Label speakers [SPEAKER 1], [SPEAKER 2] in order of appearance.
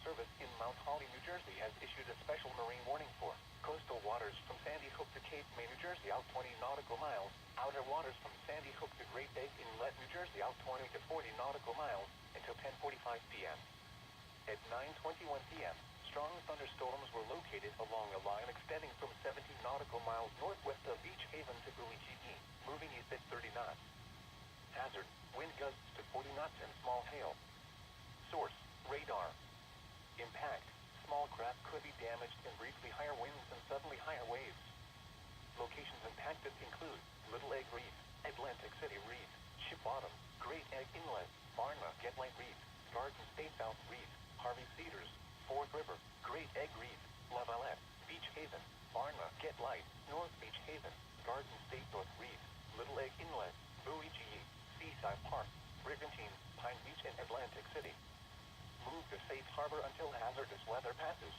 [SPEAKER 1] Service in Mount Holly, New Jersey has issued a special marine warning for coastal waters from Sandy Hook to Cape May, New Jersey, out 20 nautical miles. Outer waters from Sandy Hook to Great Egg Inlet, New Jersey, out 20 to 40 nautical miles until 10:45 p.m. At 9:21 p.m., strong thunderstorms were located along a line extending from 17 nautical miles northwest of Beach Haven to Buoy, moving east at 30 knots. Hazard, wind gusts to 40 knots and small hail. Source, radar. Impact, small craft could be damaged and briefly higher winds and suddenly higher waves. Locations impacted include Little Egg Reef, Atlantic City Reef, Ship Bottom, Great Egg Inlet, Barna, Getlight Reef, Garden State South Reef, Harvey Cedars, Fork River, Great Egg Reef, La Valette, Beach Haven, Barna, Getlight, North Beach Haven, Garden State North Reef, Little Egg Inlet, Buoy, Seaside Park, Brigantine, Pine Beach, and Atlantic City. Move to safe harbor until hazardous weather passes.